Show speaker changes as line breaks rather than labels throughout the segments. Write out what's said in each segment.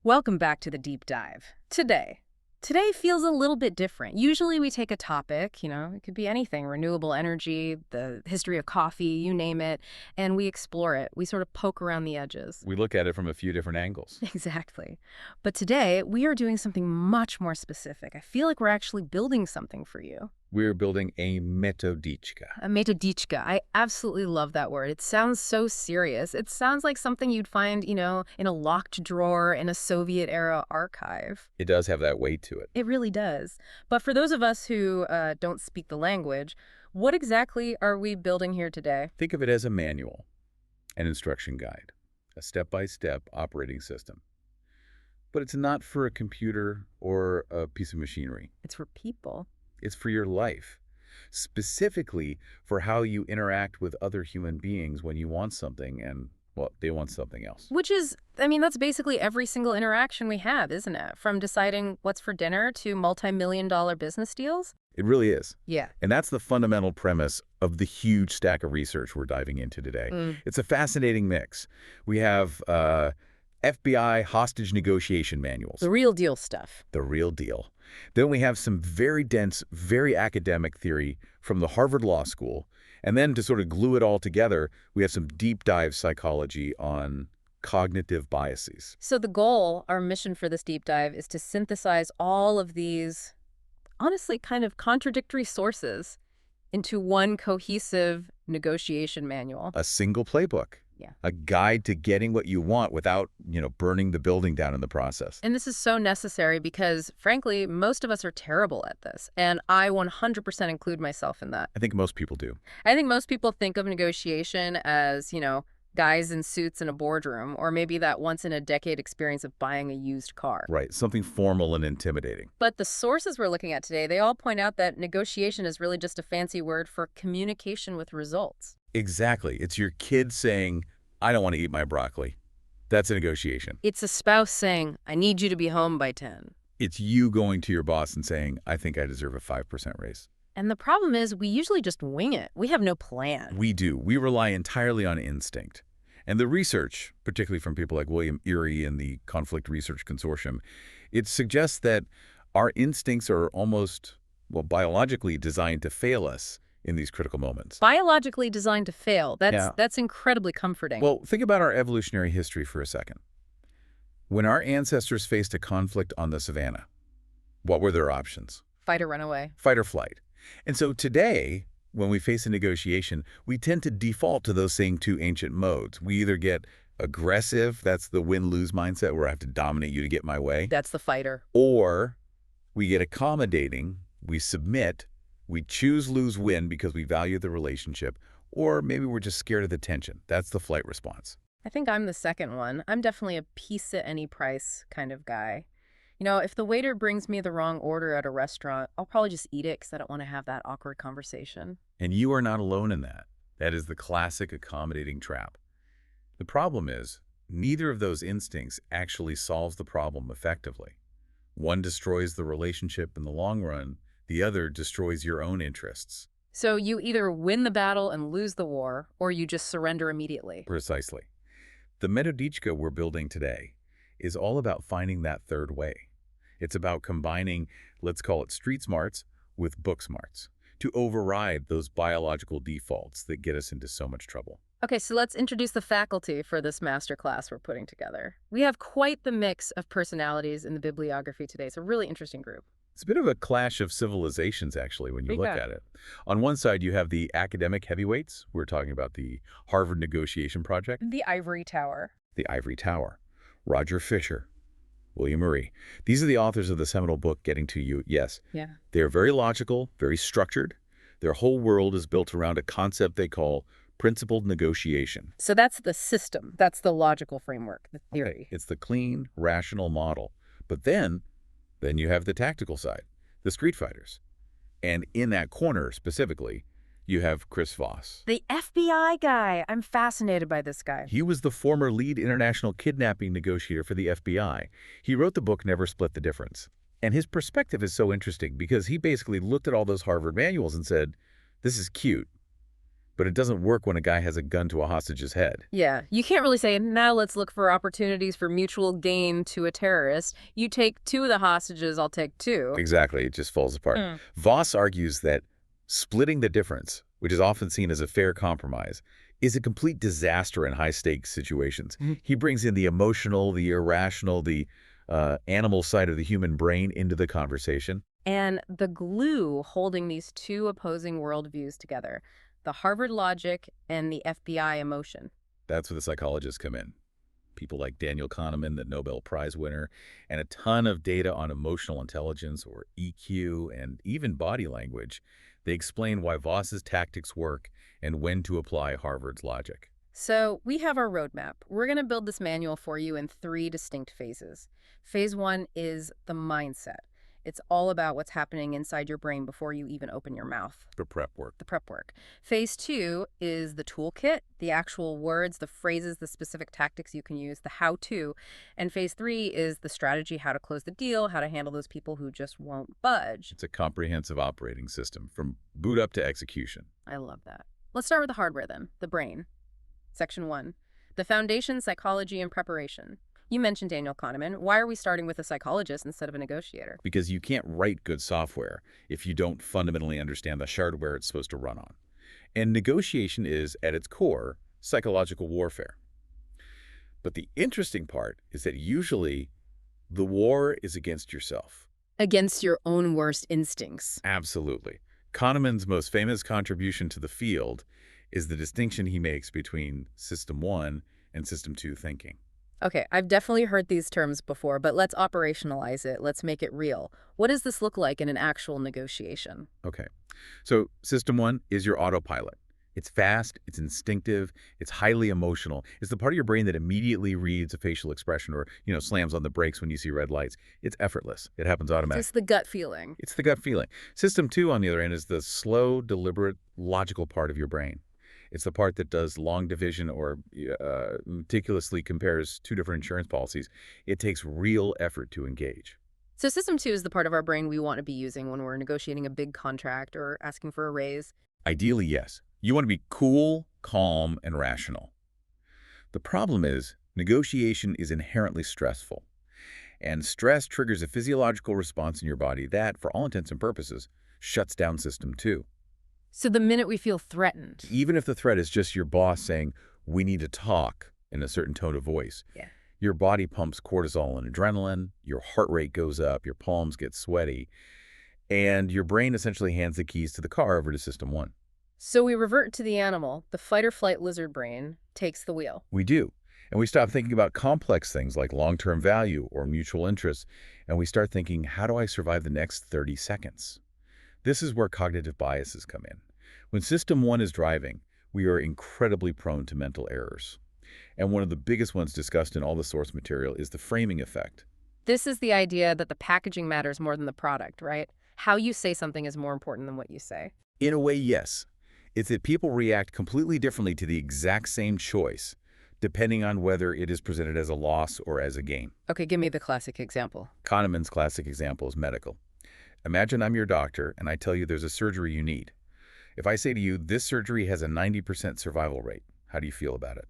Welcome back to the deep dive. Today feels a little bit different. Usually we take a topic, it could be anything, renewable energy, the history of coffee, you name it, and we explore it. We sort of poke around the edges.
We look at it from a few different angles.
Exactly. But today we are doing something much more specific. I feel like we're actually building something for you.
We're building a metodichka.
A metodichka. I absolutely love that word. It sounds so serious. It sounds like something you'd find, in a locked drawer in a Soviet-era archive.
It does have that weight to it.
It really does. But for those of us who don't speak the language, what exactly are we building here today?
Think of it as a manual, an instruction guide, a step-by-step operating system. But it's not for a computer or a piece of machinery.
It's for people.
It's for your life, specifically for how you interact with other human beings when you want something and, well, they want something else.
Which is, that's basically every single interaction we have, isn't it? From deciding what's for dinner to multi-million-dollar business deals.
It really is.
Yeah.
And that's the fundamental premise of the huge stack of research we're diving into today. It's a fascinating mix. We have FBI hostage negotiation manuals.
The real deal stuff.
The real deal. Then we have some very dense, very academic theory from the Harvard Law School. And then to sort of glue it all together, we have some deep dive psychology on cognitive biases.
So the goal, our mission for this deep dive, is to synthesize all of these, honestly, kind of contradictory sources into one cohesive negotiation manual.
A single playbook.
Yeah.
A guide to getting what you want without, burning the building down in the process.
And this is so necessary because, frankly, most of us are terrible at this. And I 100% include myself in that.
I think most people do.
I think most people think of negotiation as, guys in suits in a boardroom, or maybe that once-in-a-decade experience of buying a used car.
Right, something formal and intimidating.
But the sources we're looking at today, they all point out that negotiation is really just a fancy word for communication with results.
Exactly. It's your kid saying, I don't want to eat my broccoli. That's a negotiation.
It's a spouse saying, I need you to be home by 10.
It's you going to your boss and saying, I think I deserve a 5% raise.
And the problem is we usually just wing it. We have no plan.
We do. We rely entirely on instinct. And the research, particularly from people like William Ury and the Conflict Research Consortium, it suggests that our instincts are almost, biologically designed to fail us in these critical moments.
Biologically designed to fail. That's incredibly comforting.
Well, think about our evolutionary history for a second. When our ancestors faced a conflict on the savannah, what were their options?
Fight or run away.
Fight or flight. And so today, when we face a negotiation, we tend to default to those same two ancient modes. We either get aggressive, that's the win-lose mindset where I have to dominate you to get my way.
That's the fighter.
Or we get accommodating, we submit, we choose lose-win because we value the relationship, or maybe we're just scared of the tension. That's the flight response.
I think I'm the second one. I'm definitely a peace at any price kind of guy. If the waiter brings me the wrong order at a restaurant, I'll probably just eat it because I don't want to have that awkward conversation.
And you are not alone in that. That is the classic accommodating trap. The problem is, neither of those instincts actually solves the problem effectively. One destroys the relationship in the long run, the other destroys your own interests.
So you either win the battle and lose the war, or you just surrender immediately.
Precisely. The metodichka we're building today is all about finding that third way. It's about combining, let's call it street smarts, with book smarts to override those biological defaults that get us into so much trouble.
Okay, so let's introduce the faculty for this masterclass we're putting together. We have quite the mix of personalities in the bibliography today. It's a really interesting group.
It's a bit of a clash of civilizations, actually, when you look at it. On one side, you have the academic heavyweights. We're talking about the Harvard Negotiation Project.
The Ivory Tower.
The Ivory Tower. Roger Fisher. William Ury. These are the authors of the seminal book, Getting to You. Yes.
Yeah.
They're very logical, very structured. Their whole world is built around a concept they call principled negotiation.
So that's the system. That's the logical framework, the theory.
Okay. It's the clean, rational model. But then you have the tactical side, the street fighters. And in that corner, specifically, you have Chris Voss.
The FBI guy. I'm fascinated by this guy.
He was the former lead international kidnapping negotiator for the FBI. He wrote the book Never Split the Difference. And his perspective is so interesting because he basically looked at all those Harvard manuals and said, this is cute, but it doesn't work when a guy has a gun to a hostage's head.
Yeah, you can't really say, now let's look for opportunities for mutual gain to a terrorist. You take two of the hostages, I'll take two.
Exactly, it just falls apart.
Mm.
Voss argues that splitting the difference, which is often seen as a fair compromise, is a complete disaster in high-stakes situations. He brings in the emotional, the irrational, the animal side of the human brain into the conversation.
And the glue holding these two opposing worldviews together, the Harvard logic and the FBI emotion.
That's where the psychologists come in. People like Daniel Kahneman, the Nobel Prize winner, and a ton of data on emotional intelligence, or EQ, and even body language. They explain why Voss's tactics work and when to apply Harvard's logic.
So we have our roadmap. We're going to build this manual for you in 3 distinct phases. Phase 1 is the mindset. It's all about what's happening inside your brain before you even open your mouth.
The prep work.
The prep work. Phase 2 is the toolkit, the actual words, the phrases, the specific tactics you can use, the how-to. And phase 3 is the strategy, how to close the deal, how to handle those people who just won't budge.
It's a comprehensive operating system, from boot up to execution.
I love that. Let's start with the hardware then, the brain. Section 1, the foundation, psychology, and preparation. You mentioned Daniel Kahneman. Why are we starting with a psychologist instead of a negotiator?
Because you can't write good software if you don't fundamentally understand the hardware it's supposed to run on. And negotiation is, at its core, psychological warfare. But the interesting part is that usually the war is against yourself.
Against your own worst instincts.
Absolutely. Kahneman's most famous contribution to the field is the distinction he makes between System 1 and System 2 thinking.
Okay, I've definitely heard these terms before, but let's operationalize it. Let's make it real. What does this look like in an actual negotiation?
Okay. So System 1 is your autopilot. It's fast, it's instinctive, it's highly emotional. It's the part of your brain that immediately reads a facial expression or, slams on the brakes when you see red lights. It's effortless. It happens automatically.
Just the gut feeling.
It's the gut feeling. System 2, on the other hand, is the slow, deliberate, logical part of your brain. It's the part that does long division or meticulously compares 2 different insurance policies. It takes real effort to engage.
So System 2 is the part of our brain we want to be using when we're negotiating a big contract or asking for a raise.
Ideally, yes. You want to be cool, calm, and rational. The problem is, negotiation is inherently stressful. And stress triggers a physiological response in your body that, for all intents and purposes, shuts down System 2.
So the minute we feel threatened.
Even if the threat is just your boss saying, we need to talk in a certain tone of voice, your body pumps cortisol and adrenaline, your heart rate goes up, your palms get sweaty, and your brain essentially hands the keys to the car over to System 1.
So we revert to the animal. The fight-or-flight lizard brain takes the wheel.
We do. And we stop thinking about complex things like long-term value or mutual interests, and we start thinking, how do I survive the next 30 seconds? This is where cognitive biases come in. When System 1 is driving, we are incredibly prone to mental errors. And one of the biggest ones discussed in all the source material is the framing effect.
This is the idea that the packaging matters more than the product, right? How you say something is more important than what you say.
In a way, yes. It's that people react completely differently to the exact same choice, depending on whether it is presented as a loss or as a gain.
Okay, give me the classic example.
Kahneman's classic example is medical. Imagine I'm your doctor and I tell you there's a surgery you need. If I say to you, this surgery has a 90% survival rate, how do you feel about it?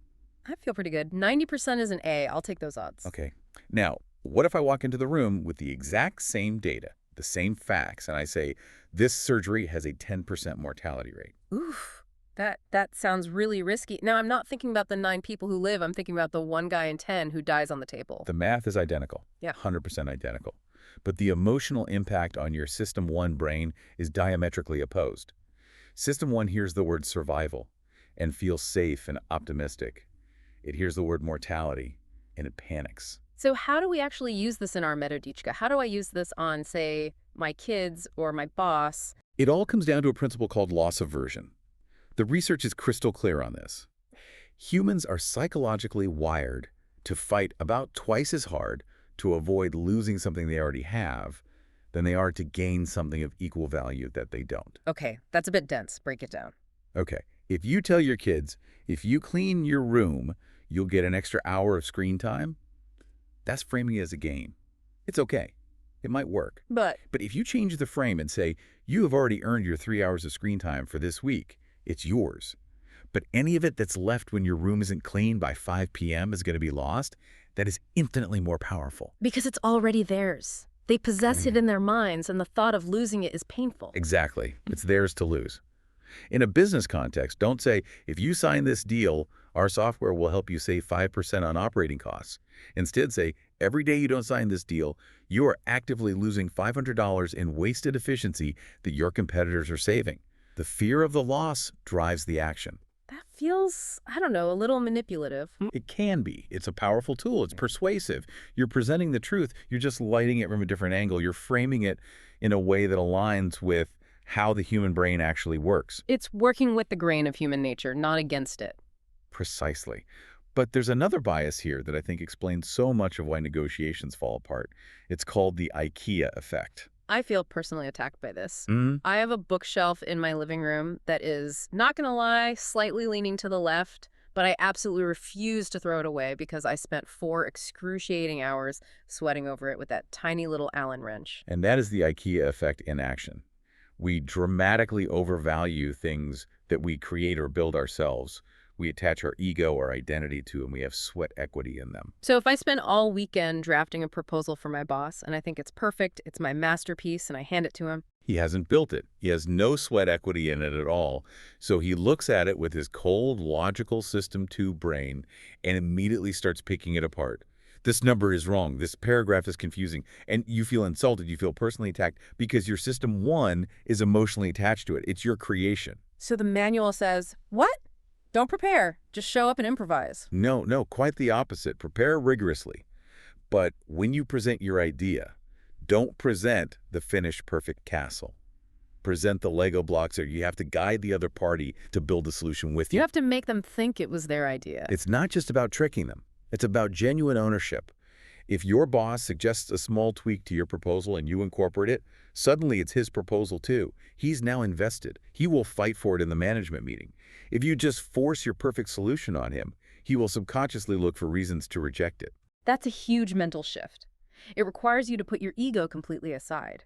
I feel pretty good. 90% is an A. I'll take those odds.
Okay. Now, what if I walk into the room with the exact same data, the same facts, and I say, this surgery has a 10% mortality rate?
Oof, that sounds really risky. Now, I'm not thinking about the 9 people who live. I'm thinking about the 1 guy in 10 who dies on the table.
The math is identical.
Yeah.
100% identical. But the emotional impact on your System 1 brain is diametrically opposed. System 1 hears the word survival and feels safe and optimistic. It hears the word mortality and it panics.
So how do we actually use this in our metodichka? How do I use this on, say, my kids or my boss?
It all comes down to a principle called loss aversion. The research is crystal clear on this. Humans are psychologically wired to fight about twice as hard to avoid losing something they already have than they are to gain something of equal value that they don't.
Okay, that's a bit dense. Break it down.
Okay, if you tell your kids, if you clean your room, you'll get an extra hour of screen time, that's framing it as a game. It's okay. It might work.
But
if you change the frame and say, you have already earned your 3 hours of screen time for this week, it's yours, But any of it that's left when your room isn't clean by 5 p.m. is going to be lost. That is infinitely more powerful.
Because it's already theirs. They possess it in their minds, and the thought of losing it is painful.
Exactly. It's theirs to lose. In a business context, don't say, if you sign this deal, our software will help you save 5% on operating costs. Instead, say, every day you don't sign this deal, you are actively losing $500 in wasted efficiency that your competitors are saving. The fear of the loss drives the action.
That feels, I don't know, a little manipulative.
It can be. It's a powerful tool. It's persuasive. You're presenting the truth. You're just lighting it from a different angle. You're framing it in a way that aligns with how the human brain actually works.
It's working with the grain of human nature, not against it.
Precisely. But there's another bias here that I think explains so much of why negotiations fall apart. It's called the IKEA effect.
I feel personally attacked by this.
Mm,
I have a bookshelf in my living room that is, not gonna lie, slightly leaning to the left, but I absolutely refuse to throw it away because I spent 4 excruciating hours sweating over it with that tiny little Allen wrench.
And that is the IKEA effect in action. We dramatically overvalue things that we create or build ourselves. We attach our ego or identity to, and we have sweat equity in them.
So if I spend all weekend drafting a proposal for my boss and I think it's perfect, it's my masterpiece, and I hand it to him,
He hasn't built it. He has no sweat equity in it at all. So he looks at it with his cold, logical System 2 brain and immediately starts picking it apart. This number is wrong. This paragraph is confusing. And you feel insulted. You feel personally attacked because your System 1 is emotionally attached to it. It's your creation.
so the manual says, what? Don't prepare. Just show up and improvise.
No, quite the opposite. Prepare rigorously. But when you present your idea, don't present the finished perfect castle. Present the Lego blocks, or you have to guide the other party to build a solution with you.
You have to make them think it was their idea.
It's not just about tricking them. It's about genuine ownership. If your boss suggests a small tweak to your proposal and you incorporate it, suddenly it's his proposal too. He's now invested. He will fight for it in the management meeting. If you just force your perfect solution on him, he will subconsciously look for reasons to reject it.
That's a huge mental shift. It requires you to put your ego completely aside.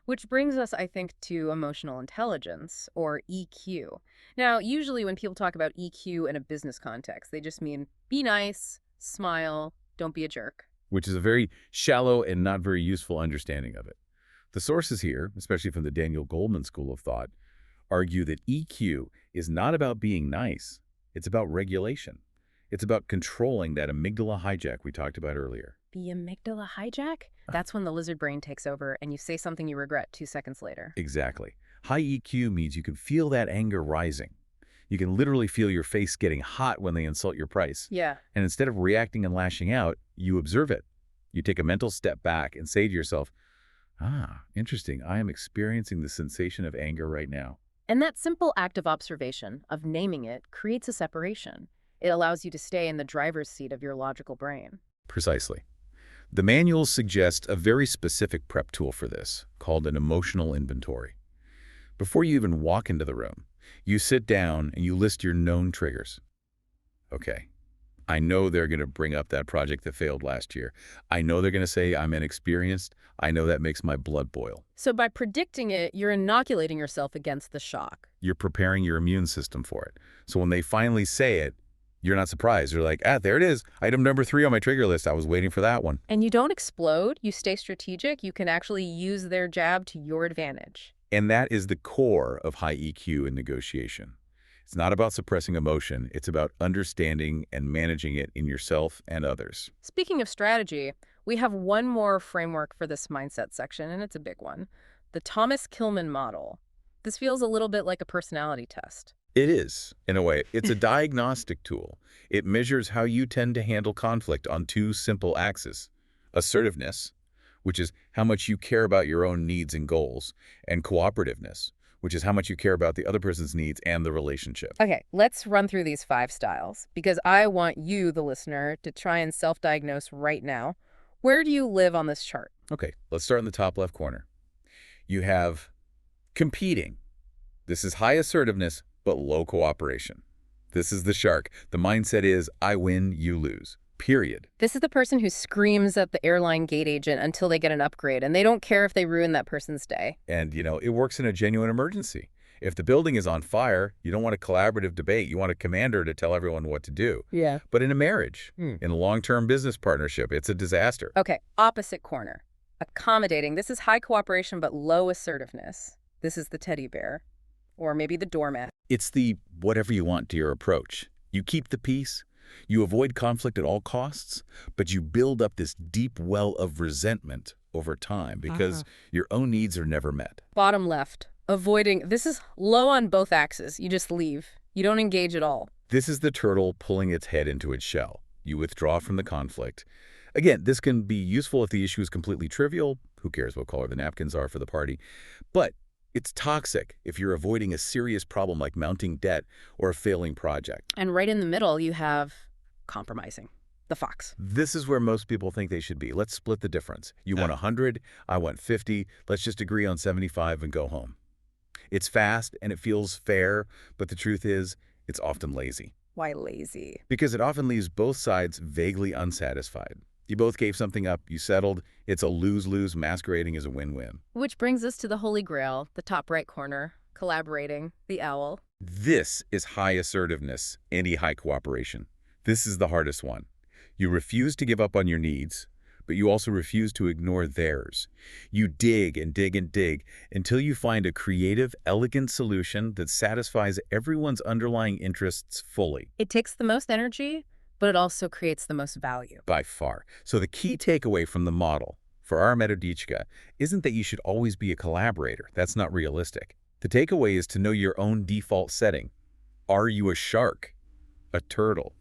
Which brings us, I think, to emotional intelligence, or EQ. Now, usually when people talk about EQ in a business context, they just mean be nice, smile, don't be a jerk.
Which is a very shallow and not very useful understanding of it. The sources here, especially from the Daniel Goleman school of thought, argue that EQ is not about being nice. It's about regulation. It's about controlling that amygdala hijack we talked about earlier.
The amygdala hijack? That's when the lizard brain takes over and you say something you regret 2 seconds later.
Exactly. High EQ means you can feel that anger rising. You can literally feel your face getting hot when they insult your price.
Yeah.
And instead of reacting and lashing out, you observe it. You take a mental step back and say to yourself, interesting, I am experiencing the sensation of anger right now.
And that simple act of observation, of naming it, creates a separation. It allows you to stay in the driver's seat of your logical brain.
Precisely. The manuals suggest a very specific prep tool for this, called an emotional inventory. Before you even walk into the room, you sit down and you list your known triggers. Okay, I know they're going to bring up that project that failed last year. I know they're going to say I'm inexperienced. I know that makes my blood boil.
So by predicting it, you're inoculating yourself against the shock.
You're preparing your immune system for it. So when they finally say it, you're not surprised. You're like, there it is. Item number 3 on my trigger list. I was waiting for that one.
And you don't explode. You stay strategic. You can actually use their jab to your advantage.
And that is the core of high EQ in negotiation. It's not about suppressing emotion. It's about understanding and managing it in yourself and others.
Speaking of strategy, we have one more framework for this mindset section, and it's a big one. The Thomas Kilmann model. This feels a little bit like a personality test.
It is, in a way. It's a diagnostic tool. It measures how you tend to handle conflict on 2 simple axes. Assertiveness, which is how much you care about your own needs and goals, and cooperativeness, which is how much you care about the other person's needs and the relationship.
Okay, let's run through these 5 styles, because I want you, the listener, to try and self-diagnose right now. Where do you live on this chart?
Okay, let's start in the top left corner. You have competing. This is high assertiveness, but low cooperation. This is the shark. The mindset is, I win, you lose. Period.
This is the person who screams at the airline gate agent until they get an upgrade, and they don't care if they ruin that person's day.
And, it works in a genuine emergency. If the building is on fire, you don't want a collaborative debate. You want a commander to tell everyone what to do.
Yeah.
But in a marriage, in a long-term business partnership, it's a disaster.
Okay, opposite corner. Accommodating. This is high cooperation but low assertiveness. This is the teddy bear. Or maybe the doormat.
It's the whatever you want to your approach. You keep the peace, you avoid conflict at all costs, but you build up this deep well of resentment over time because your own needs are never met.
Bottom left. Avoiding. This is low on both axes. You just leave. You don't engage at all.
This is the turtle pulling its head into its shell. You withdraw from the conflict. Again, this can be useful if the issue is completely trivial. Who cares what color the napkins are for the party? But it's toxic if you're avoiding a serious problem like mounting debt or a failing project.
And right in the middle, you have compromising. The fox.
This is where most people think they should be. Let's split the difference. You want 100, I want 50. Let's just agree on 75 and go home. It's fast and it feels fair, but the truth is, it's often lazy.
Why lazy?
Because it often leaves both sides vaguely unsatisfied. You both gave something up, you settled. It's a lose-lose masquerading as a win-win.
Which brings us to the holy grail, the top right corner, collaborating, the owl.
This is high assertiveness, anti-high cooperation. This is the hardest one. You refuse to give up on your needs, but you also refuse to ignore theirs. You dig and dig and dig until you find a creative, elegant solution that satisfies everyone's underlying interests fully.
It takes the most energy, but it also creates the most value.
By far. So the key takeaway from the model for our metodichka isn't that you should always be a collaborator. That's not realistic. The takeaway is to know your own default setting. Are you a shark? A turtle?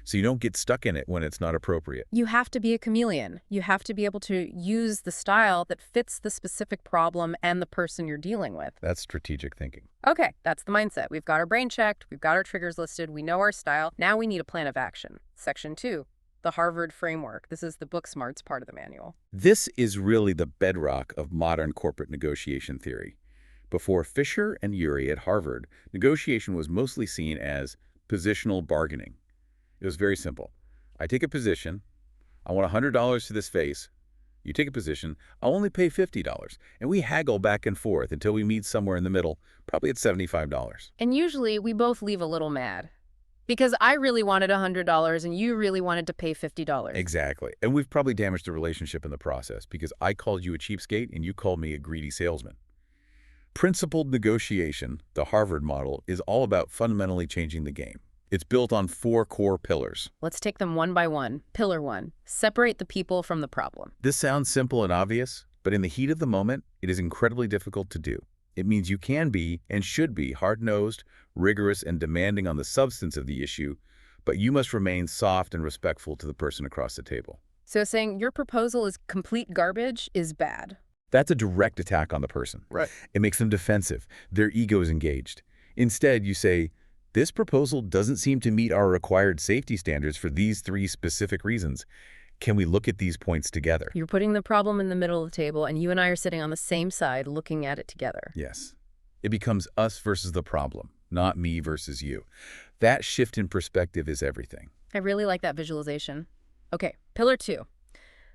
So you don't get stuck in it when it's not appropriate.
You have to be a chameleon. You have to be able to use the style that fits the specific problem and the person you're dealing with.
That's strategic thinking.
Okay, that's the mindset. We've got our brain checked. We've got our triggers listed. We know our style. Now we need a plan of action. Section 2, the Harvard framework. This is the book smarts part of the manual.
This is really the bedrock of modern corporate negotiation theory. Before Fisher and Ury at Harvard, negotiation was mostly seen as positional bargaining. It was very simple. I take a position. I want $100 to this face. You take a position. I'll only pay $50. And we haggle back and forth until we meet somewhere in the middle, probably at $75.
And usually we both leave a little mad. Because I really wanted $100 and you really wanted to pay $50.
Exactly. And we've probably damaged the relationship in the process because I called you a cheapskate and you called me a greedy salesman. Principled negotiation, the Harvard model, is all about fundamentally changing the game. It's built on 4 core pillars.
Let's take them one by one. Pillar 1, separate the people from the problem.
This sounds simple and obvious, but in the heat of the moment, it is incredibly difficult to do. It means you can be and should be hard-nosed, rigorous, and demanding on the substance of the issue, but you must remain soft and respectful to the person across the table.
So saying your proposal is complete garbage is bad.
That's a direct attack on the person.
Right.
It makes them defensive. Their ego is engaged. Instead, you say, this proposal doesn't seem to meet our required safety standards for these 3 specific reasons. Can we look at these points together?
You're putting the problem in the middle of the table, and you and I are sitting on the same side looking at it together.
Yes. It becomes us versus the problem, not me versus you. That shift in perspective is everything.
I really like that visualization. Okay, pillar 2.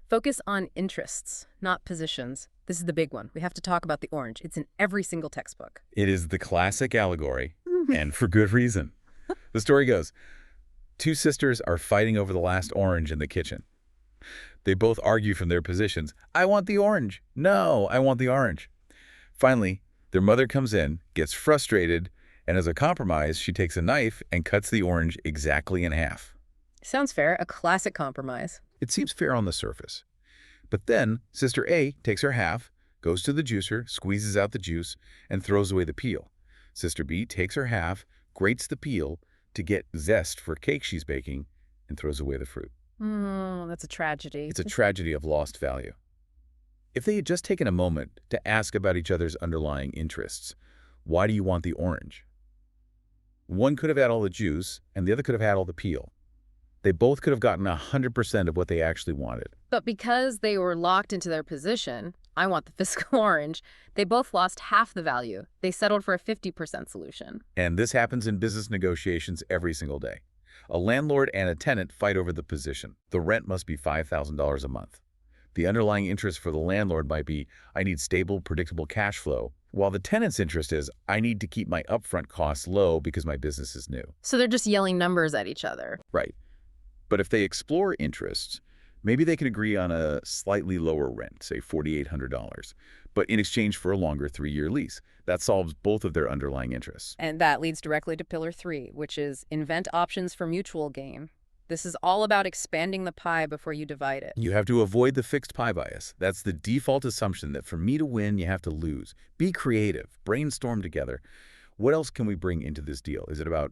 Focus on interests, not positions. This is the big one. We have to talk about the orange. It's in every single textbook.
It is the classic allegory, and for good reason. The story goes, 2 sisters are fighting over the last orange in the kitchen. They both argue from their positions. I want the orange. No, I want the orange. Finally, their mother comes in, gets frustrated, and as a compromise, she takes a knife and cuts the orange exactly in half.
Sounds fair, a classic compromise.
It seems fair on the surface. But then, Sister A takes her half, goes to the juicer, squeezes out the juice, and throws away the peel. Sister B takes her half, grates the peel to get zest for cake she's baking, and throws away the fruit.
That's a tragedy.
It's a tragedy of lost value. If they had just taken a moment to ask about each other's underlying interests, why do you want the orange? One could have had all the juice, and the other could have had all the peel. They both could have gotten 100% of what they actually wanted.
But because they were locked into their position, I want the fiscal orange, they both lost half the value. They settled for a 50% solution.
And this happens in business negotiations every single day. A landlord and a tenant fight over the position. The rent must be $5,000 a month. The underlying interest for the landlord might be, I need stable, predictable cash flow. While the tenant's interest is, I need to keep my upfront costs low because my business is new.
So they're just yelling numbers at each other.
Right. But if they explore interests, maybe they could agree on a slightly lower rent, say $4,800, but in exchange for a longer 3-year lease. That solves both of their underlying interests.
And that leads directly to pillar 3, which is invent options for mutual gain. This is all about expanding the pie before you divide it.
You have to avoid the fixed pie bias. That's the default assumption that for me to win, you have to lose. Be creative. Brainstorm together. What else can we bring into this deal? Is it about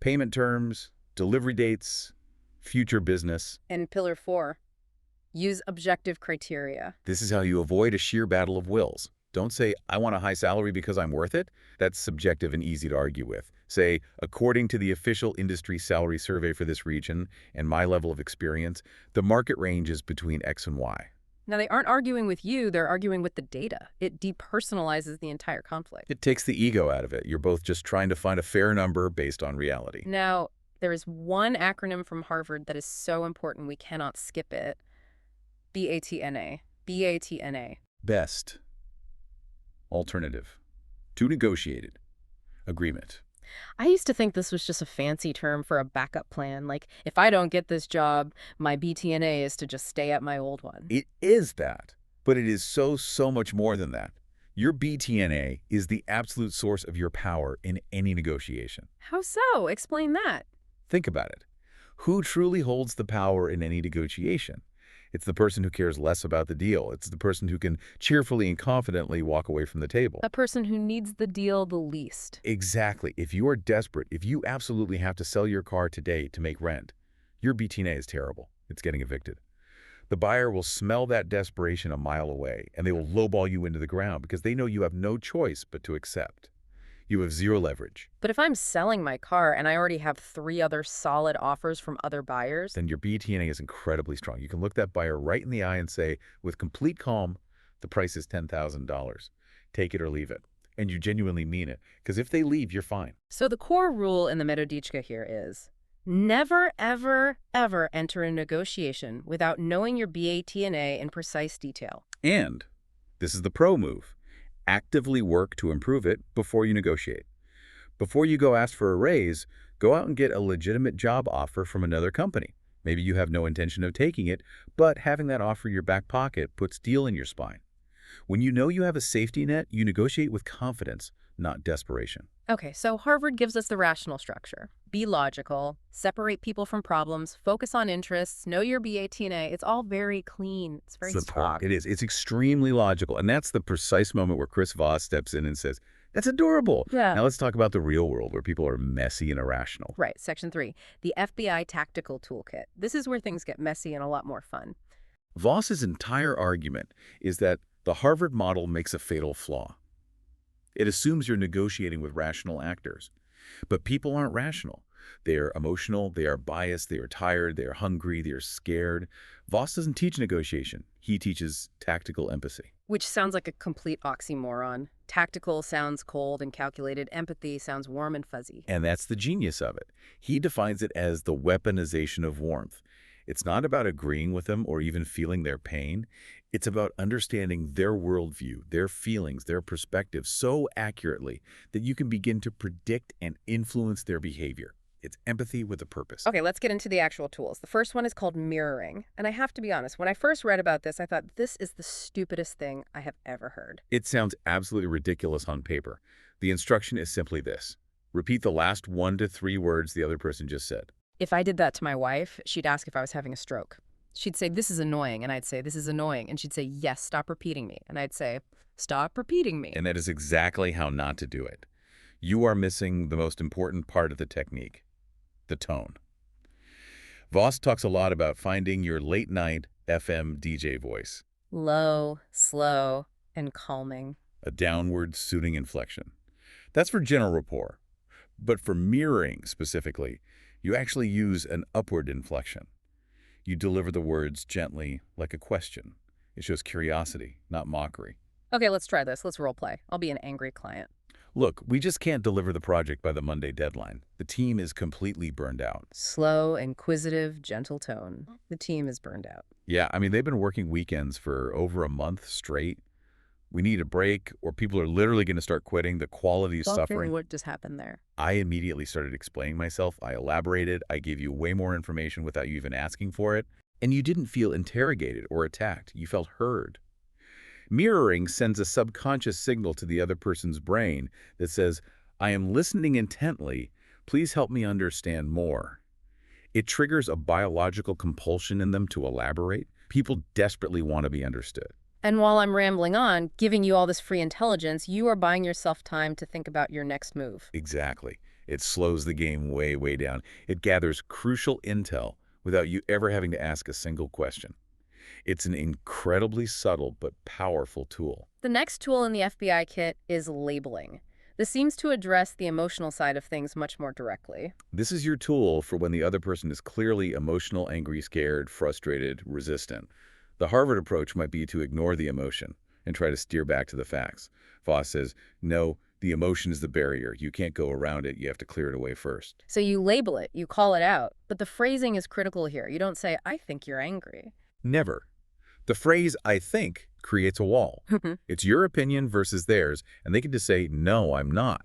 payment terms, delivery dates, future business?
And pillar 4, use objective criteria.
This is how you avoid a sheer battle of wills. Don't say, I want a high salary because I'm worth it. That's subjective and easy to argue with. Say, according to the official industry salary survey for this region and my level of experience, the market range is between X and Y.
Now, they aren't arguing with you, they're arguing with the data. It depersonalizes the entire conflict.
It takes the ego out of it. You're both just trying to find a fair number based on reality.
Now, there is one acronym from Harvard that is so important we cannot skip it. BATNA. BATNA.
Best alternative to negotiated agreement.
I used to think this was just a fancy term for a backup plan. Like, if I don't get this job, my BTNA is to just stay at my old one.
It is that, but it is so much more than that. Your BTNA is the absolute source of your power in any negotiation.
How so? Explain that.
Think about it. Who truly holds the power in any negotiation? It's the person who cares less about the deal. It's the person who can cheerfully and confidently walk away from the table.
A person who needs the deal the least.
Exactly. If you are desperate, if you absolutely have to sell your car today to make rent, your BTNA is terrible. It's getting evicted. The buyer will smell that desperation a mile away, and they will lowball you into the ground because they know you have no choice but to accept. You have zero leverage.
But if I'm selling my car and I already have 3 other solid offers from other buyers,
then your BTNA is incredibly strong. You can look that buyer right in the eye and say, with complete calm, the price is $10,000. Take it or leave it. And you genuinely mean it, because if they leave, you're fine.
So the core rule in the Metodichka here is never, ever, ever enter a negotiation without knowing your BATNA in precise detail.
And this is the pro move. Actively work to improve it before you negotiate. Before you go ask for a raise, go out and get a legitimate job offer from another company. Maybe you have no intention of taking it, but having that offer in your back pocket puts steel in your spine. When you know you have a safety net, you negotiate with confidence, not desperation.
Okay, so Harvard gives us the rational structure. Be logical, separate people from problems, focus on interests, know your BATNA. It's all very clean. It's very strong.
It is. It's extremely logical. And that's the precise moment where Chris Voss steps in and says, that's adorable.
Yeah.
Now let's talk about the real world where people are messy and irrational.
Right, section 3, the FBI tactical toolkit. This is where things get messy and a lot more fun.
Voss's entire argument is that the Harvard model makes a fatal flaw. It assumes you're negotiating with rational actors. But people aren't rational. They are emotional, they are biased, they are tired, they are hungry, they are scared. Voss doesn't teach negotiation. He teaches tactical empathy.
Which sounds like a complete oxymoron. Tactical sounds cold and calculated. Empathy sounds warm and fuzzy.
And that's the genius of it. He defines it as the weaponization of warmth. It's not about agreeing with them or even feeling their pain. It's about understanding their worldview, their feelings, their perspective so accurately that you can begin to predict and influence their behavior. It's empathy with a purpose.
Okay, let's get into the actual tools. The first one is called mirroring. And I have to be honest, when I first read about this, I thought this is the stupidest thing I have ever heard.
It sounds absolutely ridiculous on paper. The instruction is simply this. Repeat the last 1 to 3 words the other person just said.
If I did that to my wife, she'd ask if I was having a stroke. She'd say, this is annoying, and I'd say, this is annoying. And she'd say, yes, stop repeating me. And I'd say, stop repeating me.
And that is exactly how not to do it. You are missing the most important part of the technique, the tone. Voss talks a lot about finding your late-night FM DJ voice.
Low, slow, and calming.
A downward, soothing inflection. That's for general rapport. But for mirroring specifically, you actually use an upward inflection. You deliver the words gently, like a question. It shows curiosity, not mockery.
Okay, let's try this. Let's role play. I'll be an angry client.
Look, we just can't deliver the project by the Monday deadline. The team is completely burned out.
Slow, inquisitive, gentle tone. The team is burned out.
Yeah, I mean, they've been working weekends for over a month straight. we need a break, or people are literally going to start quitting, the quality is
Walk through
suffering.
what just happened there.
I immediately started explaining myself. I elaborated. I gave you way more information without you even asking for it. And you didn't feel interrogated or attacked. You felt heard. Mirroring sends a subconscious signal to the other person's brain that says, I am listening intently. Please help me understand more. It triggers a biological compulsion in them to elaborate. People desperately want to be understood.
And while I'm rambling on, giving you all this free intelligence, you are buying yourself time to think about your next move.
Exactly. It slows the game way, way down. It gathers crucial intel without you ever having to ask a single question. It's an incredibly subtle but powerful tool.
The next tool in the FBI kit is labeling. This seems to address the emotional side of things much more directly.
This is your tool for when the other person is clearly emotional, angry, scared, frustrated, resistant. The Harvard approach might be to ignore the emotion and try to steer back to the facts. Voss says, no, the emotion is the barrier. You can't go around it. You have to clear it away first.
So you label it, you call it out, but the phrasing is critical here. You don't say, I think you're angry.
Never. The phrase, I think, creates a wall. It's your opinion versus theirs, and they can just say, no, I'm not.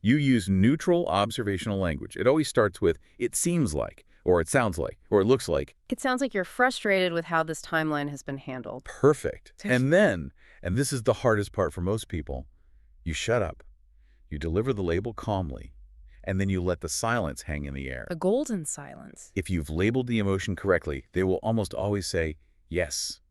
You use neutral observational language. It always starts with, it seems like, or it sounds like, or it looks like.
It sounds like you're frustrated with how this timeline has been handled.
Perfect. And then, and this is the hardest part for most people, you shut up. You deliver the label calmly, and then you let the silence hang in the air.
The golden silence.
If you've labeled the emotion correctly, they will almost always say, yes,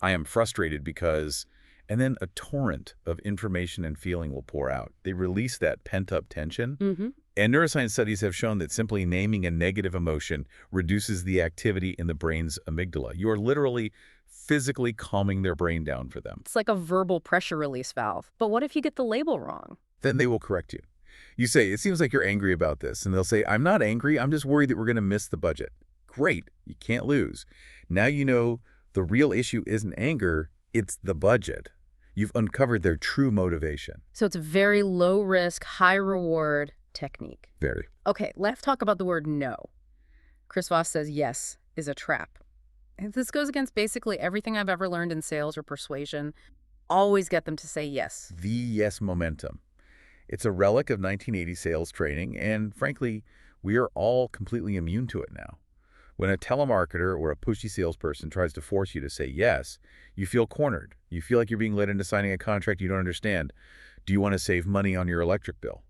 I am frustrated because, and then a torrent of information and feeling will pour out. They release that pent-up tension. And neuroscience studies have shown that simply naming a negative emotion reduces the activity in the brain's amygdala. You are literally physically calming their brain down for them.
It's like a verbal pressure release valve. But what if you get the label wrong?
Then they will correct you. You say, it seems like you're angry about this. And they'll say, I'm not angry. I'm just worried that we're going to miss the budget. Great. You can't lose. Now you know the real issue isn't anger. It's the budget. You've uncovered their true motivation.
So it's a very low risk, high reward technique.
Very.
Okay, let's talk about the word no. Chris Voss says yes is a trap. And this goes against basically everything I've ever learned in sales or persuasion. Always get them to say yes.
The yes momentum. It's a relic of 1980 sales training, and frankly, we are all completely immune to it now. When a telemarketer or a pushy salesperson tries to force you to say yes, you feel cornered. You feel like you're being led into signing a contract you don't understand. Do you want to save money on your electric bill?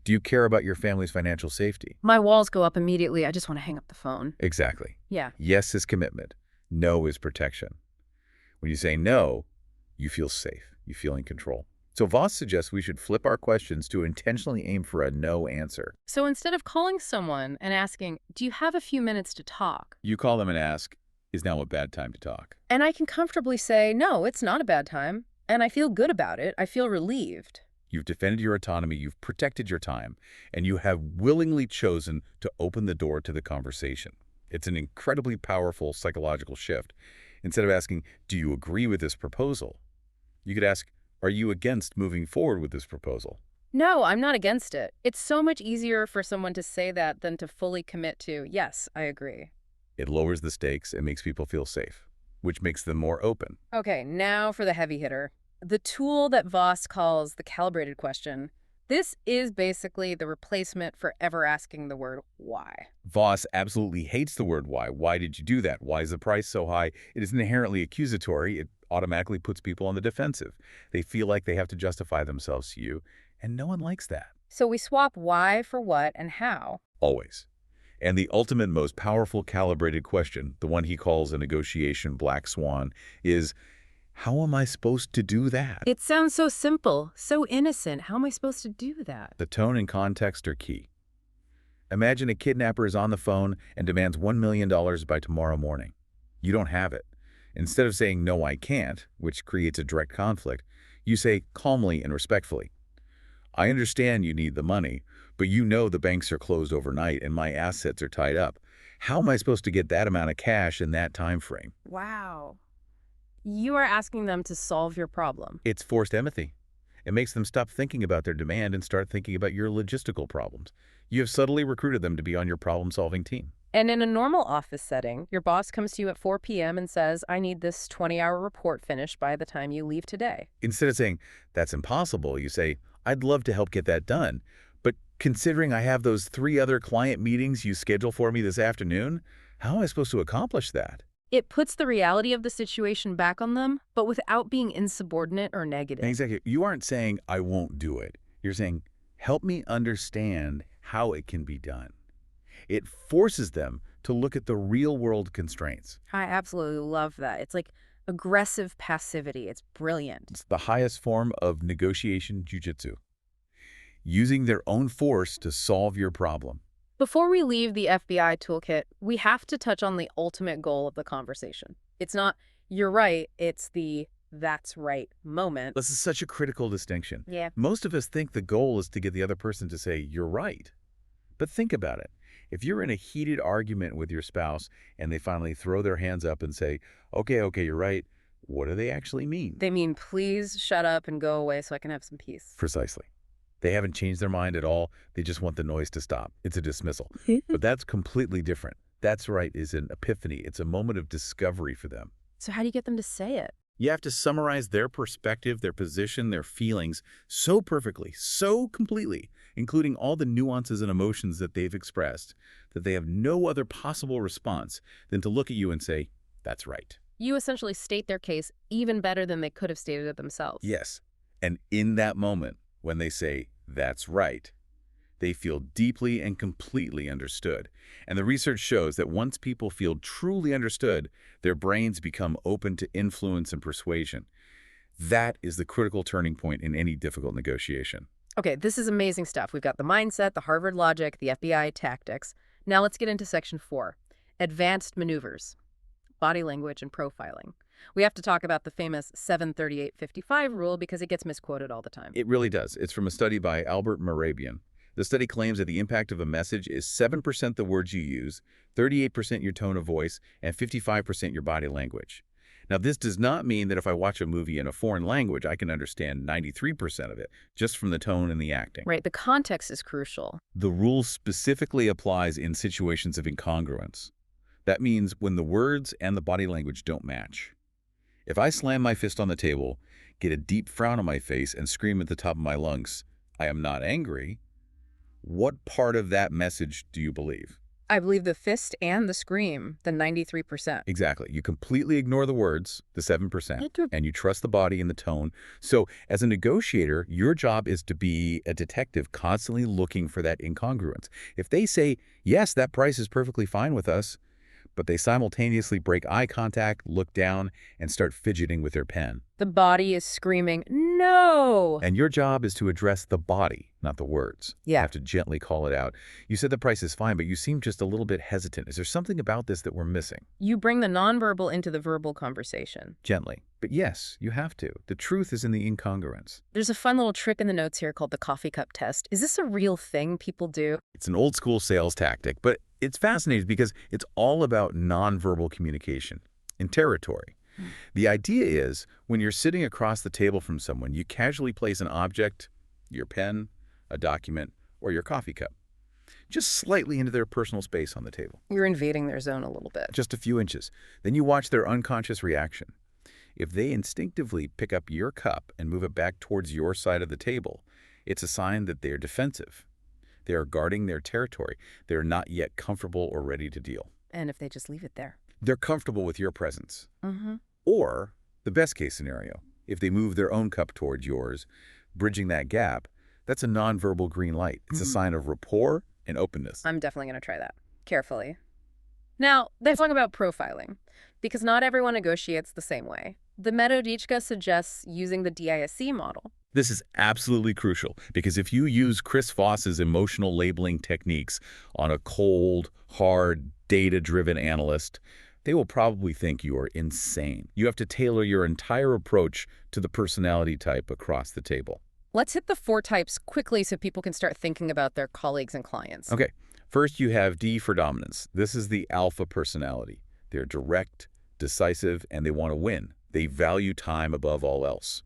Do you care about your family's financial safety?
My walls go up immediately. I just want to hang up the phone.
Exactly.
Yeah.
Yes is commitment. No is protection. When you say no, you feel safe. You feel in control. So Voss suggests we should flip our questions to intentionally aim for a no answer.
So instead of calling someone and asking, do you have a few minutes to talk?
You call them and ask, is now a bad time to talk?
And I can comfortably say, no, it's not a bad time. And I feel good about it. I feel relieved.
You've defended your autonomy, you've protected your time, and you have willingly chosen to open the door to the conversation. It's an incredibly powerful psychological shift. Instead of asking, do you agree with this proposal? You could ask, are you against moving forward with this proposal?
No, I'm not against it. It's so much easier for someone to say that than to fully commit to, yes, I agree.
It lowers the stakes and makes people feel safe, which makes them more open.
Okay, now for the heavy hitter. The tool that Voss calls the calibrated question. This is basically the replacement for ever asking the word why.
Voss absolutely hates the word why. Why did you do that? Why is the price so high? It is inherently accusatory. It automatically puts people on the defensive. They feel like they have to justify themselves to you, and no one likes that.
So we swap why for what and how.
Always. And the ultimate, most powerful calibrated question, the one he calls a negotiation black swan, is, how am I supposed to do that?
It sounds so simple, so innocent. How am I supposed to do that?
The tone and context are key. Imagine a kidnapper is on the phone and demands $1 million by tomorrow morning. You don't have it. Instead of saying, no, I can't, which creates a direct conflict, you say calmly and respectfully, I understand you need the money, but you know the banks are closed overnight and my assets are tied up. How am I supposed to get that amount of cash in that time frame?
Wow. You are asking them to solve your problem.
It's forced empathy. It makes them stop thinking about their demand and start thinking about your logistical problems. You have subtly recruited them to be on your problem-solving team.
And in a normal office setting, your boss comes to you at 4 p.m. and says, I need this 20-hour report finished by the time you leave today.
Instead of saying, that's impossible, you say, I'd love to help get that done. But considering I have those 3 other client meetings you schedule for me this afternoon, how am I supposed to accomplish that?
It puts the reality of the situation back on them, but without being insubordinate or negative.
Exactly. You aren't saying, I won't do it. You're saying, help me understand how it can be done. It forces them to look at the real-world constraints.
I absolutely love that. It's like aggressive passivity. It's brilliant.
It's the highest form of negotiation jujitsu, using their own force to solve your problem.
Before we leave the FBI toolkit, we have to touch on the ultimate goal of the conversation. It's not, you're right, it's the that's right moment.
This is such a critical distinction.
Yeah.
Most of us think the goal is to get the other person to say, you're right. But think about it. If you're in a heated argument with your spouse and they finally throw their hands up and say, okay, you're right, what do they actually mean?
They mean, please shut up and go away so I can have some peace.
Precisely. They haven't changed their mind at all. They just want the noise to stop. It's a dismissal. But that's completely different. That's right is an epiphany. It's a moment of discovery for them.
So how do you get them to say it?
You have to summarize their perspective, their position, their feelings so perfectly, so completely, including all the nuances and emotions that they've expressed, that they have no other possible response than to look at you and say, that's right.
You essentially state their case even better than they could have stated it themselves.
Yes. And in that moment, when they say, that's right, they feel deeply and completely understood. And the research shows that once people feel truly understood, their brains become open to influence and persuasion. That is the critical turning point in any difficult negotiation.
Okay, this is amazing stuff. We've got the mindset, the Harvard logic, the FBI tactics. Now let's get into section 4, advanced maneuvers, body language and profiling. We have to talk about the famous 738-55 rule because it gets misquoted all the time.
It really does. It's from a study by Albert Mehrabian. The study claims that the impact of a message is 7% the words you use, 38% your tone of voice, and 55% your body language. Now, this does not mean that if I watch a movie in a foreign language, I can understand 93% of it, just from the tone and the acting.
Right, the context is crucial.
The rule specifically applies in situations of incongruence. That means when the words and the body language don't match. If I slam my fist on the table, get a deep frown on my face, and scream at the top of my lungs, I am not angry, what part of that message do you believe?
I believe the fist and the scream, the 93%.
Exactly. You completely ignore the words, the 7%, and you trust the body and the tone. So as a negotiator, your job is to be a detective constantly looking for that incongruence. If they say, yes, that price is perfectly fine with us, but they simultaneously break eye contact, look down, and start fidgeting with their pen.
The body is screaming, no!
And your job is to address the body, not the words.
Yeah.
You have to gently call it out. You said the price is fine, but you seem just a little bit hesitant. Is there something about this that we're missing?
You bring the nonverbal into the verbal conversation.
Gently. But yes, you have to. The truth is in the incongruence.
There's a fun little trick in the notes here called the coffee cup test. Is this a real thing people do?
It's an old school sales tactic, but it's fascinating because it's all about nonverbal communication in territory. The idea is when you're sitting across the table from someone, you casually place an object, your pen, a document, or your coffee cup, just slightly into their personal space on the table.
You're invading their zone a little bit.
Just a few inches. Then you watch their unconscious reaction. If they instinctively pick up your cup and move it back towards your side of the table, it's a sign that they're defensive. They are guarding their territory. They're not yet comfortable or ready to deal.
And if they just leave it there?
They're comfortable with your presence.
Mm-hmm.
Or, the best case scenario, if they move their own cup towards yours, bridging that gap, that's a nonverbal green light. It's a sign of rapport and openness.
I'm definitely going to try that. Carefully. Now, let's talk about profiling, because not everyone negotiates the same way. The Metodichka suggests using the DISC model.
This is absolutely crucial, because if you use Chris Voss's emotional labeling techniques on a cold, hard, data-driven analyst, they will probably think you are insane. You have to tailor your entire approach to the personality type across the table.
Let's hit the 4 types quickly so people can start thinking about their colleagues and clients.
Okay, first you have D for dominance. This is the alpha personality. They're direct, decisive, and they want to win. They value time above all else.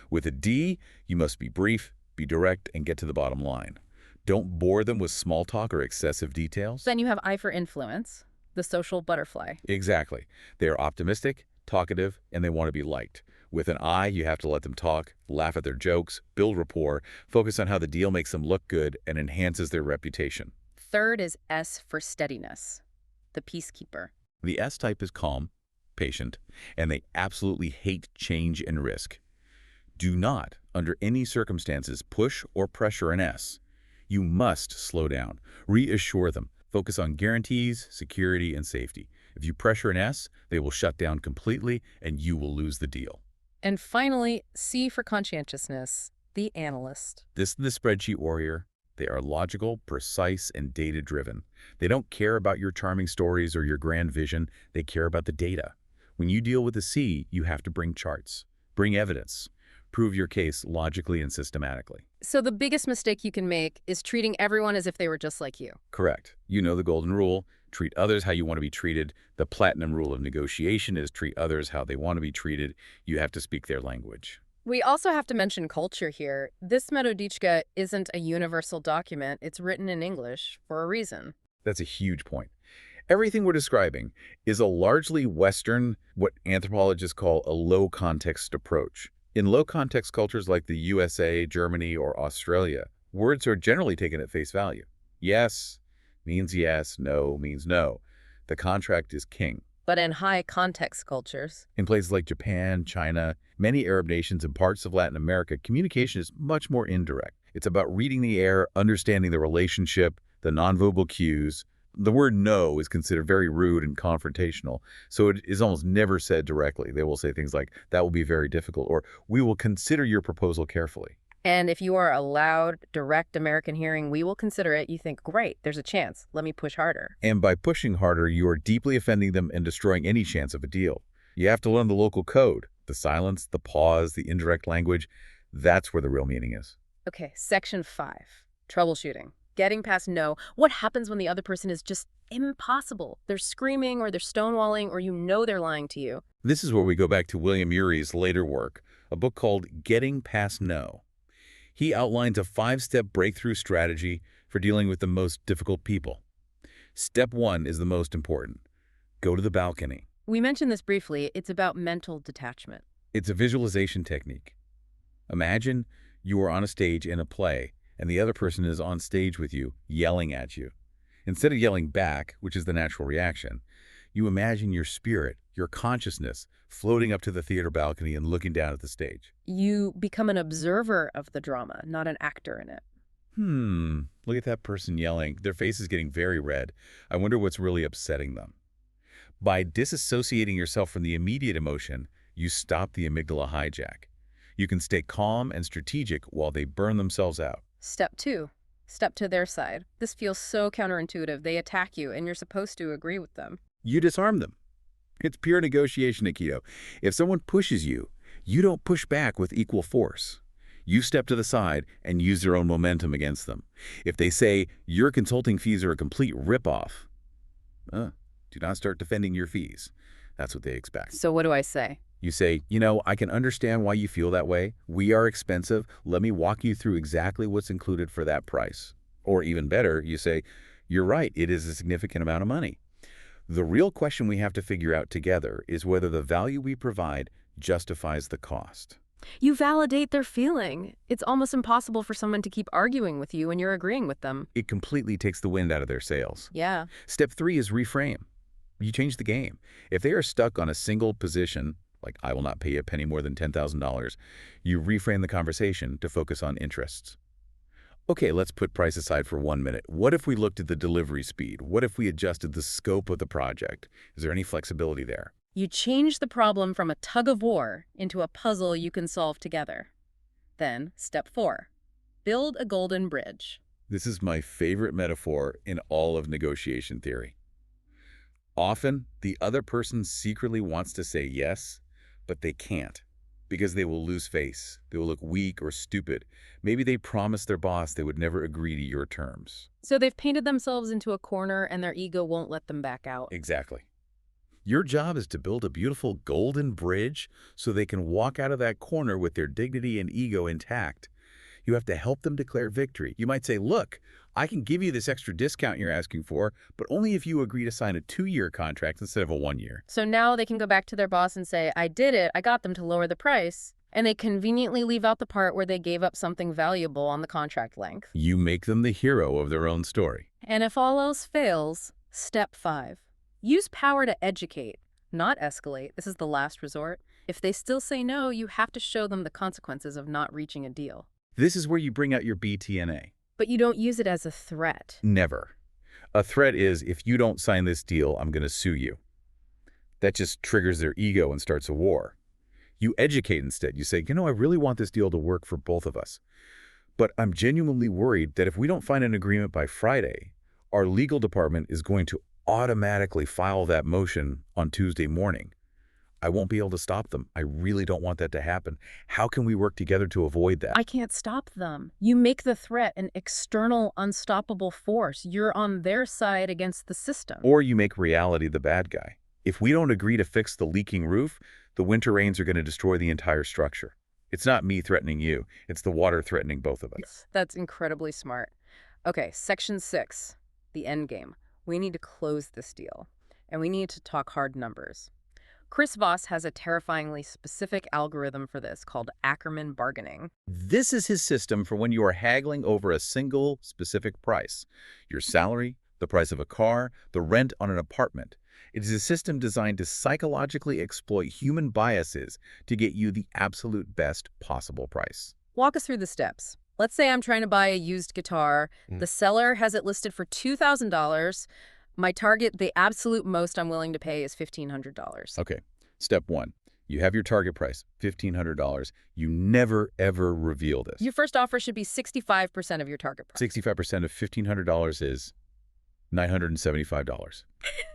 With a D, you must be brief, be direct, and get to the bottom line. Don't bore them with small talk or excessive details.
Then you have I for influence, the social butterfly.
Exactly. They are optimistic, talkative, and they want to be liked. With an I, you have to let them talk, laugh at their jokes, build rapport, focus on how the deal makes them look good and enhances their reputation.
Third is S for steadiness, the peacekeeper.
The S type is calm, patient, and they absolutely hate change and risk. Do not, under any circumstances, push or pressure an S. You must slow down, reassure them, focus on guarantees, security, and safety. If you pressure an S, they will shut down completely and you will lose the deal.
And finally, C for conscientiousness, the analyst.
This is the spreadsheet warrior. They are logical, precise, and data-driven. They don't care about your charming stories or your grand vision. They care about the data. When you deal with the C, you have to bring charts, bring evidence, prove your case logically and systematically.
So the biggest mistake you can make is treating everyone as if they were just like you.
Correct. You know the golden rule. Treat others how you want to be treated. The platinum rule of negotiation is treat others how they want to be treated. You have to speak their language.
We also have to mention culture here. This Metodichka isn't a universal document. It's written in English for a reason.
That's a huge point. Everything we're describing is a largely Western, what anthropologists call a low-context approach. In low-context cultures like the USA, Germany, or Australia, words are generally taken at face value. Yes means yes, no means no. The contract is king.
But in high-context cultures,
In places like Japan, China, many Arab nations, and parts of Latin America, communication is much more indirect. It's about reading the air, understanding the relationship, the nonverbal cues. The word no is considered very rude and confrontational, so it is almost never said directly. They will say things like, that will be very difficult, or we will consider your proposal carefully.
and if you are allowed direct American hearing, we will consider it. You think, great, there's a chance. Let me push harder.
And by pushing harder, you are deeply offending them and destroying any chance of a deal. You have to learn the local code, the silence, the pause, the indirect language. That's where the real meaning is.
Okay, section 5, troubleshooting. Getting past no. What happens when the other person is just impossible? They're screaming or they're stonewalling or you know they're lying to you.
This is where we go back to William Ury's later work, a book called Getting Past No. He outlines a 5-step breakthrough strategy for dealing with the most difficult people. Step 1 is the most important. Go to the balcony.
We mentioned this briefly. It's about mental detachment.
It's a visualization technique. Imagine you are on a stage in a play, and the other person is on stage with you, yelling at you. Instead of yelling back, which is the natural reaction, you imagine your spirit, your consciousness, floating up to the theater balcony and looking down at the stage.
You become an observer of the drama, not an actor in it.
Look at that person yelling. Their face is getting very red. I wonder what's really upsetting them. By disassociating yourself from the immediate emotion, you stop the amygdala hijack. You can stay calm and strategic while they burn themselves out.
Step 2, step to their side. This feels so counterintuitive. They attack you and you're supposed to agree with them.
You disarm them. It's pure negotiation, Aikido. If someone pushes you, you don't push back with equal force. You step to the side and use their own momentum against them. If they say, your consulting fees are a complete ripoff, do not start defending your fees. That's what they expect.
So what do I say?
You say, I can understand why you feel that way. We are expensive. Let me walk you through exactly what's included for that price. Or even better, you say, you're right, it is a significant amount of money. The real question we have to figure out together is whether the value we provide justifies the cost.
You validate their feeling. It's almost impossible for someone to keep arguing with you when you're agreeing with them.
It completely takes the wind out of their sails.
Yeah.
Step 3 is reframe. You change the game. If they are stuck on a single position, like I will not pay you a penny more than $10,000, you reframe the conversation to focus on interests. Okay, let's put price aside for 1 minute. What if we looked at the delivery speed? What if we adjusted the scope of the project? Is there any flexibility there?
You change the problem from a tug of war into a puzzle you can solve together. Then, step 4, build a golden bridge.
This is my favorite metaphor in all of negotiation theory. Often, the other person secretly wants to say yes, but they can't because they will lose face. They will look weak or stupid. Maybe they promised their boss they would never agree to your terms.
So they've painted themselves into a corner and their ego won't let them back out.
Exactly. Your job is to build a beautiful golden bridge so they can walk out of that corner with their dignity and ego intact. You have to help them declare victory. You might say, look, I can give you this extra discount you're asking for, but only if you agree to sign a 2-year contract instead of a 1-year.
So now they can go back to their boss and say, I did it, I got them to lower the price. And they conveniently leave out the part where they gave up something valuable on the contract length.
You make them the hero of their own story.
And if all else fails, step 5. Use power to educate, not escalate. This is the last resort. If they still say no, you have to show them the consequences of not reaching a deal.
This is where you bring out your BTNA.
But you don't use it as a threat.
Never. A threat is, if you don't sign this deal, I'm going to sue you. That just triggers their ego and starts a war. You educate instead. You say, I really want this deal to work for both of us. But I'm genuinely worried that if we don't find an agreement by Friday, our legal department is going to automatically file that motion on Tuesday morning. I won't be able to stop them. I really don't want that to happen. How can we work together to avoid that?
I can't stop them. You make the threat an external, unstoppable force. You're on their side against the system.
Or you make reality the bad guy. If we don't agree to fix the leaking roof, the winter rains are going to destroy the entire structure. It's not me threatening you. It's the water threatening both of us.
That's incredibly smart. Okay, section 6, the end game. We need to close this deal, and we need to talk hard numbers. Chris Voss has a terrifyingly specific algorithm for this called Ackerman bargaining.
This is his system for when you are haggling over a single specific price. Your salary, the price of a car, the rent on an apartment. It is a system designed to psychologically exploit human biases to get you the absolute best possible price.
Walk us through the steps. Let's say I'm trying to buy a used guitar. The seller has it listed for $2,000. My target, the absolute most I'm willing to pay, is $1,500.
Okay, step 1. You have your target price, $1,500. You never, ever reveal this.
Your first offer should be 65% of your target price.
65% of $1,500 is $975.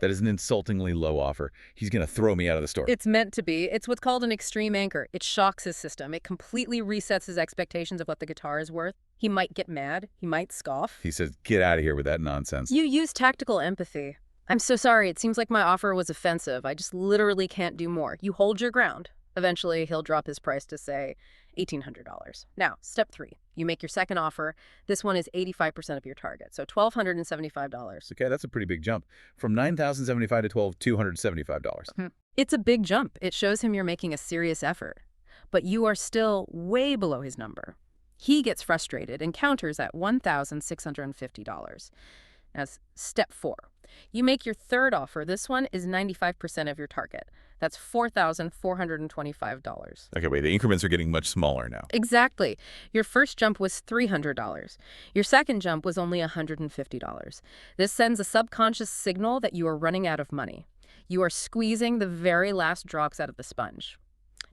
That is an insultingly low offer. He's going to throw me out of the store.
It's meant to be. It's what's called an extreme anchor. It shocks his system. It completely resets his expectations of what the guitar is worth. He might get mad. He might scoff.
He says, get out of here with that nonsense.
You use tactical empathy. I'm so sorry. It seems like my offer was offensive. I just literally can't do more. You hold your ground. Eventually, he'll drop his price to, say, $1,800. Now, step 3. You make your second offer. This one is 85% of your target, so $1,275.
Okay, that's a pretty big jump. From $9,075 to $1,275.
It's a big jump. It shows him you're making a serious effort. But you are still way below his number. He gets frustrated and counters at $1,650. As step 4. You make your third offer. This one is 95% of your target. That's $4,425.
Okay, wait, the increments are getting much smaller now.
Exactly. Your first jump was $300. Your second jump was only $150. This sends a subconscious signal that you are running out of money. You are squeezing the very last drops out of the sponge.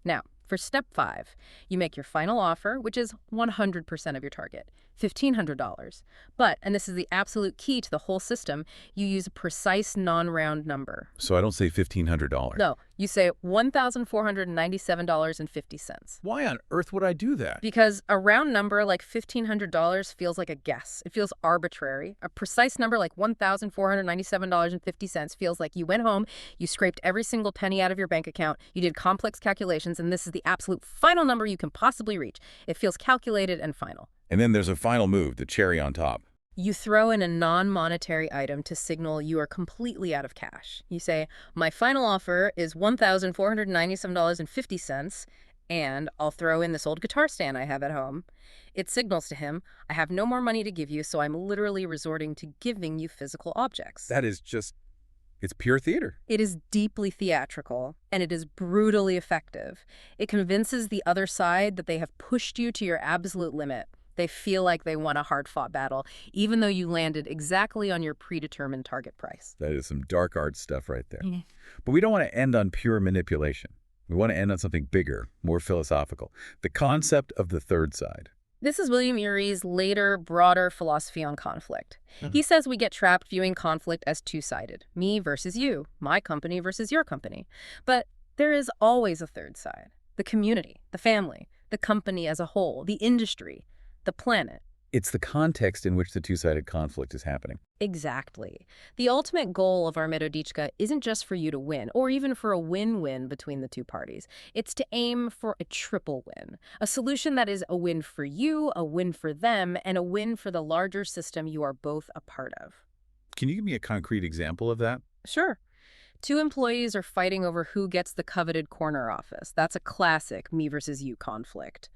Now, for step 5, you make your final offer, which is 100% of your target, $1,500. But, and this is the absolute key to the whole system, you use a precise non-round number.
So I don't say $1,500.
No, you say $1,497.50.
Why on earth would I do that?
Because a round number like $1,500 feels like a guess. It feels arbitrary. A precise number like $1,497.50 feels like you went home, you scraped every single penny out of your bank account, you did complex calculations, and this is the absolute final number you can possibly reach. It feels calculated and final.
And then there's a final move, the cherry on top.
You throw in a non-monetary item to signal you are completely out of cash. You say, my final offer is $1,497.50, and I'll throw in this old guitar stand I have at home. It signals to him, I have no more money to give you, so I'm literally resorting to giving you physical objects.
That is just, it's pure theater.
It is deeply theatrical, and it is brutally effective. It convinces the other side that they have pushed you to your absolute limit. They feel like they won a hard-fought battle, even though you landed exactly on your predetermined target price.
That is some dark art stuff right there.
Yeah.
But we don't want to end on pure manipulation. We want to end on something bigger, more philosophical. The concept of the third side.
This is William Ury's later, broader philosophy on conflict. He says we get trapped viewing conflict as two-sided. Me versus you, my company versus your company. But there is always a third side. The community, the family, the company as a whole, the industry, the planet.
It's the context in which the two-sided conflict is happening.
Exactly. The ultimate goal of our metodichka isn't just for you to win, or even for a win-win between the two parties. It's to aim for a triple win, a solution that is a win for you, a win for them, and a win for the larger system you are both a part of.
Can you give me a concrete example of that?
Sure. Two employees are fighting over who gets the coveted corner office. That's a classic me versus you conflict.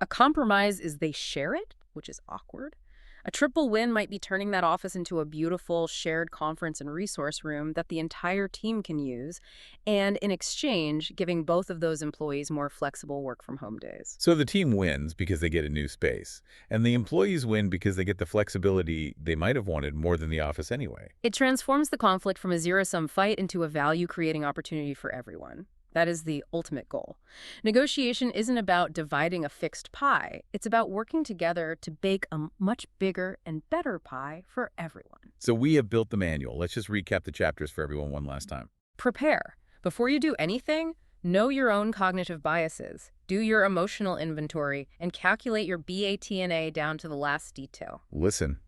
A compromise is they share it, which is awkward. A triple win might be turning that office into a beautiful shared conference and resource room that the entire team can use, and in exchange, giving both of those employees more flexible work-from-home days.
So the team wins because they get a new space, and the employees win because they get the flexibility they might have wanted more than the office anyway.
It transforms the conflict from a zero-sum fight into a value-creating opportunity for everyone. That is the ultimate goal. Negotiation isn't about dividing a fixed pie. It's about working together to bake a much bigger and better pie for everyone.
So we have built the manual. Let's just recap the chapters for everyone one last time.
Prepare. Before you do anything, know your own cognitive biases, do your emotional inventory, and calculate your BATNA down to the last detail.
Listen.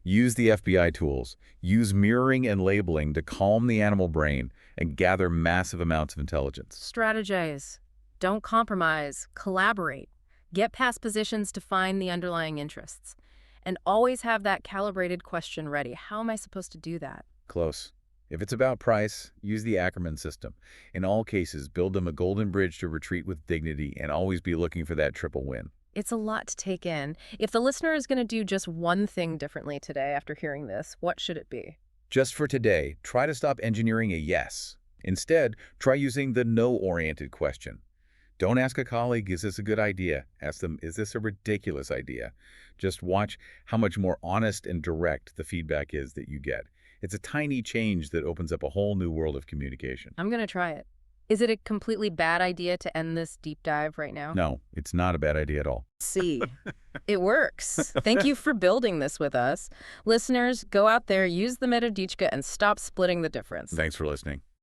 Use the FBI tools. Use mirroring and labeling to calm the animal brain and gather massive amounts of intelligence.
Strategize. Don't compromise. Collaborate. Get past positions to find the underlying interests. And always have that calibrated question ready. How am I supposed to do that?
Close. If it's about price, use the Ackerman system. In all cases, build them a golden bridge to retreat with dignity and always be looking for that triple win.
It's a lot to take in. If the listener is going to do just one thing differently today after hearing this, what should it be?
Just for today, try to stop engineering a yes. Instead, try using the no-oriented question. Don't ask a colleague, is this a good idea? Ask them, is this a ridiculous idea? Just watch how much more honest and direct the feedback is that you get. It's a tiny change that opens up a whole new world of communication.
I'm going to try it. Is it a completely bad idea to end this deep dive right now?
No, it's not a bad idea at all.
See, it works. Thank you for building this with us. Listeners, go out there, use the metodichka, and stop splitting the difference.
Thanks for listening.